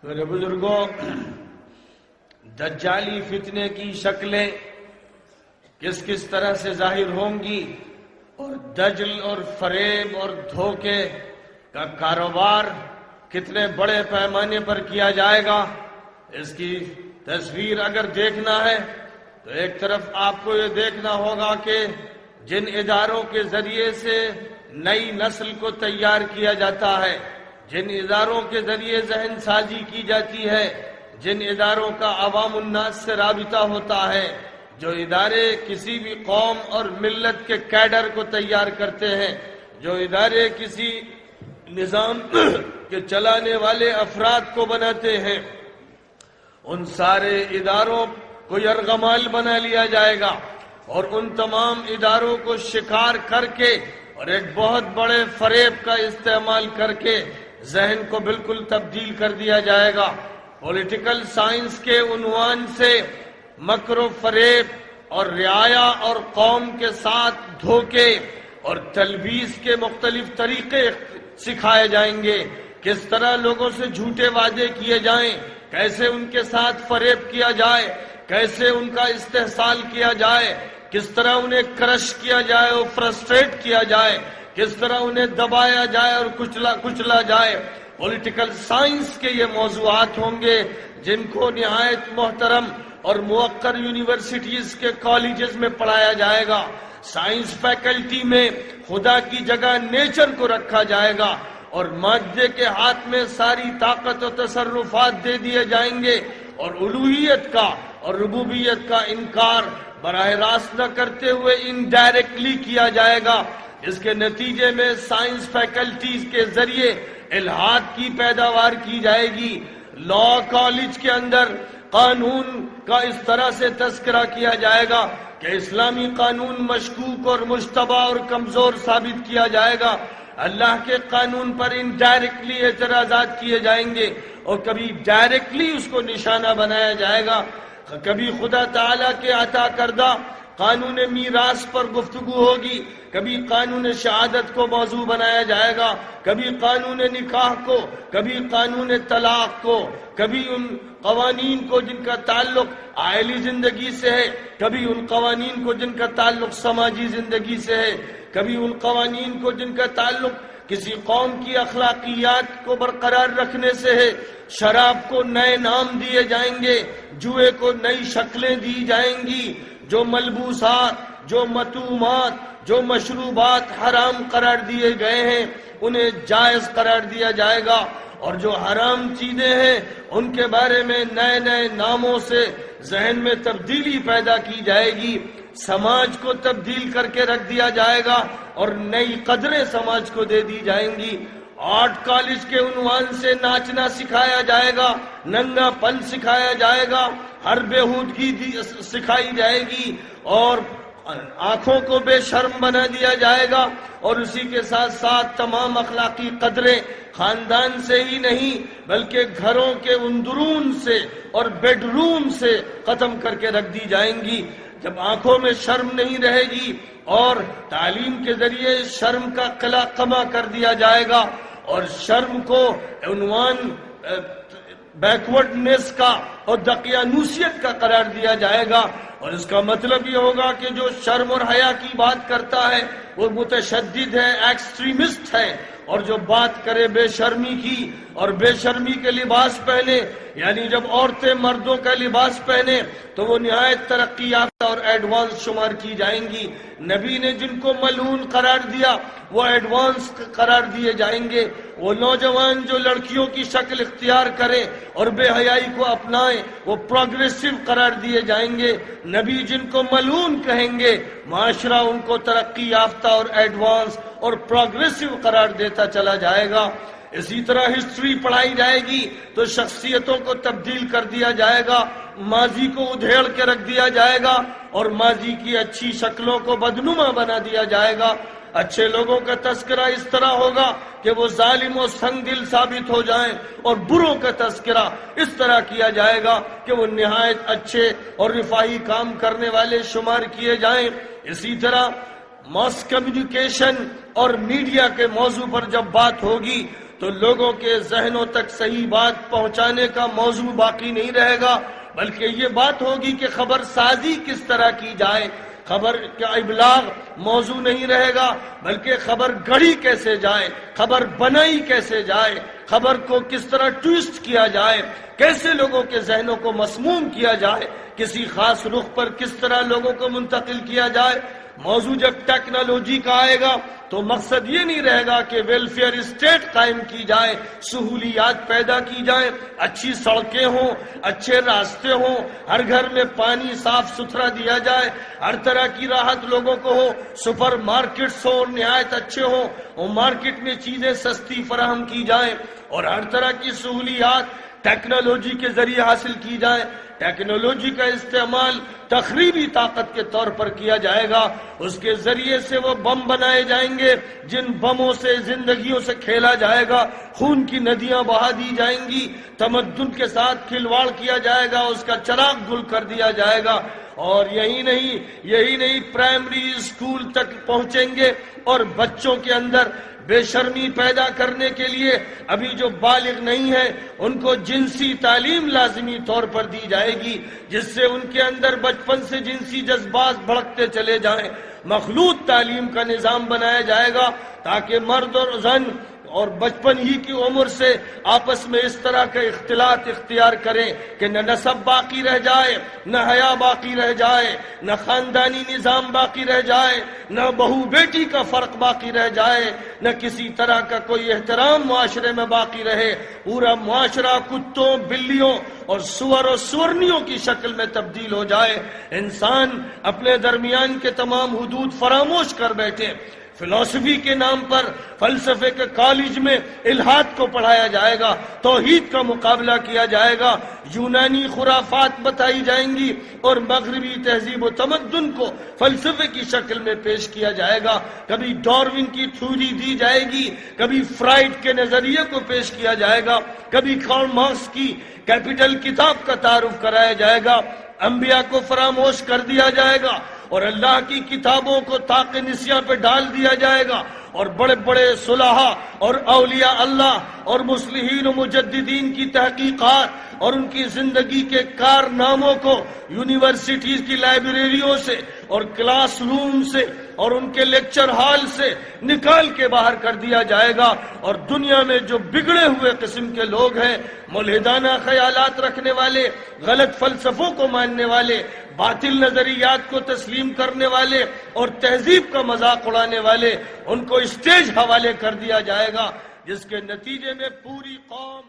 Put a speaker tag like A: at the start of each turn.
A: میرے بزرگوں، دجالی فتنے کی شکلیں کس کس طرح سے ظاہر ہوں گی اور دجل اور فریب اور دھوکے کا کاروبار کتنے بڑے پیمانے پر کیا جائے گا، اس کی تصویر اگر دیکھنا ہے تو ایک طرف آپ کو یہ دیکھنا ہوگا کہ جن اداروں کے ذریعے سے نئی نسل کو تیار کیا جاتا ہے، جن اداروں کے ذریعے ذہن سازی کی جاتی ہے، جن اداروں کا عوام الناس سے رابطہ ہوتا ہے، جو ادارے کسی بھی قوم اور ملت کے کیڈر کو تیار کرتے ہیں، جو ادارے کسی نظام کے چلانے والے افراد کو بناتے ہیں، ان سارے اداروں کو یرغمال بنا لیا جائے گا اور ان تمام اداروں کو شکار کر کے اور ایک بہت بڑے فریب کا استعمال کر کے ذہن کو بالکل تبدیل کر دیا جائے گا۔ پولیٹیکل سائنس کے عنوان سے مکر و فریب اور رعایا اور قوم کے ساتھ دھوکے اور تلبیس کے مختلف طریقے سکھائے جائیں گے، کس طرح لوگوں سے جھوٹے وعدے کیے جائیں، کیسے ان کے ساتھ فریب کیا جائے، کیسے ان کا استحصال کیا جائے، کس طرح انہیں کرش کیا جائے اور فرسٹریٹ کیا جائے، کس طرح انہیں دبایا جائے اور کچلا جائے۔ پولیٹیکل سائنس کے یہ موضوعات ہوں گے جن کو نہایت محترم اور موقر یونیورسٹیز کے کالجز میں پڑھایا جائے گا۔ سائنس فیکلٹی میں خدا کی جگہ نیچر کو رکھا جائے گا اور مادے کے ہاتھ میں ساری طاقت و تصرفات دے دیے جائیں گے اور الوہیت کا اور ربوبیت کا انکار براہ راست نہ کرتے ہوئے انڈائریکٹلی کیا جائے گا۔ اس کے نتیجے میں سائنس فیکلٹیز کے ذریعے الہاد کی پیداوار کی جائے گی۔ لا کالج کے اندر قانون کا اس طرح سے تذکرہ کیا جائے گا کہ اسلامی قانون مشکوک اور مشتبہ اور کمزور ثابت کیا جائے گا۔ اللہ کے قانون پر انڈائریکٹلی اعتراضات کیے جائیں گے اور کبھی ڈائریکٹلی اس کو نشانہ بنایا جائے گا۔ کبھی خدا تعالیٰ کے عطا کردہ قانون میراث پر گفتگو ہوگی، کبھی قانون شہادت کو موضوع بنایا جائے گا، کبھی قانون نکاح کو، کبھی قانون طلاق کو، کبھی ان قوانین کو جن کا تعلق عائلی زندگی سے ہے، کبھی ان قوانین کو جن کا تعلق سماجی زندگی سے ہے، کبھی ان قوانین کو جن کا تعلق کسی قوم کی اخلاقیات کو برقرار رکھنے سے ہے۔ شراب کو نئے نام دیے جائیں گے، جوئے کو نئی شکلیں دی جائیں گی، جو ملبوسات، جو مطعومات، جو مشروبات حرام قرار دیے گئے ہیں انہیں جائز قرار دیا جائے گا، اور جو حرام چیزیں ہیں ان کے بارے میں نئے نئے ناموں سے ذہن میں تبدیلی پیدا کی جائے گی۔ سماج کو تبدیل کر کے رکھ دیا جائے گا اور نئی قدریں سماج کو دے دی جائیں گی۔ آرٹ کالج کے عنوان سے ناچنا سکھایا جائے گا، ننگا پن سکھایا جائے گا، ہر بےہودگی سکھائی جائے گی اور آنکھوں کو بے شرم بنا دیا جائے گا، اور اسی کے ساتھ ساتھ تمام اخلاقی قدریں خاندان سے ہی نہیں بلکہ گھروں کے اندرون سے اور بیڈ روم سے ختم کر کے رکھ دی جائیں گی۔ جب آنکھوں میں شرم نہیں رہے گی اور تعلیم کے ذریعے شرم کا قلع قمع کر دیا جائے گا اور شرم کو عنوان بیکورڈنس کا اور دقیانوسیت کا قرار دیا جائے گا، اور اس کا مطلب یہ ہوگا کہ جو شرم اور حیا کی بات کرتا ہے وہ متشدد ہے، ایکسٹریمسٹ ہے، اور جو بات کرے بے شرمی کی اور بے شرمی کے لباس پہنے، یعنی جب عورتیں مردوں کا لباس پہنے تو وہ نہایت ترقی یافتہ اور ایڈوانس شمار کی جائیں گی۔ نبی نے جن کو ملعون قرار دیا وہ ایڈوانس قرار دیے جائیں گے۔ وہ نوجوان جو لڑکیوں کی شکل اختیار کریں اور بے حیائی کو اپنائیں وہ پروگریسو قرار دیے جائیں گے۔ نبی جن کو ملعون کہیں گے معاشرہ ان کو ترقی یافتہ اور ایڈوانس اور پروگریسو قرار دیتا چلا جائے گا۔ اسی طرح ہسٹری پڑھائی جائے گی تو شخصیتوں کو تبدیل کر دیا جائے گا، ماضی کو ادھیڑ کے رکھ دیا جائے گا اور ماضی کی اچھی شکلوں کو بدنما بنا دیا جائے گا۔ اچھے لوگوں کا تذکرہ اس طرح ہوگا کہ وہ ظالم و سنگ دل ثابت ہو جائیں، اور بروں کا تذکرہ اس طرح کیا جائے گا کہ وہ نہایت اچھے اور رفاہی کام کرنے والے شمار کیے جائیں۔ اسی طرح ماس کمیونیکیشن اور میڈیا کے موضوع پر جب بات ہوگی تو لوگوں کے ذہنوں تک صحیح بات پہنچانے کا موضوع باقی نہیں رہے گا، بلکہ یہ بات ہوگی کہ خبر سازی کس طرح کی جائے۔ خبر کا ابلاغ موضوع نہیں رہے گا، بلکہ خبر گڑھی کیسے جائے، خبر بنائی کیسے جائے، خبر کو کس طرح ٹویسٹ کیا جائے، کیسے لوگوں کے ذہنوں کو مسموم کیا جائے، کسی خاص رخ پر کس طرح لوگوں کو منتقل کیا جائے۔ موضوع جب ٹیکنالوجی کا آئے گا تو مقصد یہ نہیں رہے گا کہ ویلفیئر اسٹیٹ قائم کی جائے، سہولیات پیدا کی جائیں، اچھی سڑکیں ہوں، اچھے راستے ہوں، ہر گھر میں پانی صاف ستھرا دیا جائے، ہر طرح کی راحت لوگوں کو ہو، سپر مارکیٹس ہو نہایت اچھے ہوں، اور مارکیٹ میں چیزیں سستی فراہم کی جائیں، اور ہر طرح کی سہولیات ٹیکنالوجی کے ذریعے حاصل کی جائیں۔ ٹیکنالوجی کا استعمال تخریبی طاقت کے طور پر کیا جائے گا، اس کے ذریعے سے وہ بم بنائے جائیں گے جن بموں سے زندگیوں سے کھیلا جائے گا، خون کی ندیاں بہا دی جائیں گی، تمدن کے ساتھ کھلواڑ کیا جائے گا، اس کا چراغ گل کر دیا جائے گا۔ اور یہی نہیں پرائمری اسکول تک پہنچیں گے، اور بچوں کے اندر بے شرمی پیدا کرنے کے لیے ابھی جو بالغ نہیں ہے ان کو جنسی تعلیم لازمی طور پر دی جائے گی، جس سے ان کے اندر بچپن سے جنسی جذبات بڑھتے چلے جائیں۔ مخلوط تعلیم کا نظام بنایا جائے گا تاکہ مرد اور زن اور بچپن ہی کی عمر سے آپس میں اس طرح کا اختلاط اختیار کریں کہ نہ نسب باقی رہ جائے، نہ حیا باقی رہ جائے، نہ خاندانی نظام باقی رہ جائے، نہ بہو بیٹی کا فرق باقی رہ جائے، نہ کسی طرح کا کوئی احترام معاشرے میں باقی رہے۔ پورا معاشرہ کتوں، بلیوں اور سور و سورنیوں کی شکل میں تبدیل ہو جائے، انسان اپنے درمیان کے تمام حدود فراموش کر بیٹھے۔ فلسفی کے نام پر فلسفے کے کالج میں الہاد کو پڑھایا جائے گا، توحید کا مقابلہ کیا جائے گا، یونانی خرافات بتائی جائیں گی، اور مغربی تہذیب و تمدن کو فلسفے کی شکل میں پیش کیا جائے گا۔ کبھی ڈاروین کی تھیوری دی جائے گی، کبھی فرائڈ کے نظریے کو پیش کیا جائے گا، کبھی کارل مارکس کی کیپٹل کتاب کا تعارف کرایا جائے گا۔ انبیاء کو فراموش کر دیا جائے گا اور اللہ کی کتابوں کو طاق نسیاں پہ ڈال دیا جائے گا، اور بڑے بڑے صلحاء اور اولیاء اللہ اور مصلحین و مجددین کی تحقیقات اور ان کی زندگی کے کارناموں کو یونیورسٹیز کی لائبریریوں سے اور کلاس روم سے اور ان کے لیکچر ہال سے نکال کے باہر کر دیا جائے گا، اور دنیا میں جو بگڑے ہوئے قسم کے لوگ ہیں، ملحدانہ خیالات رکھنے والے، غلط فلسفوں کو ماننے والے، باطل نظریات کو تسلیم کرنے والے اور تہذیب کا مذاق اڑانے والے، ان کو اسٹیج حوالے کر دیا جائے گا، جس کے نتیجے میں پوری قوم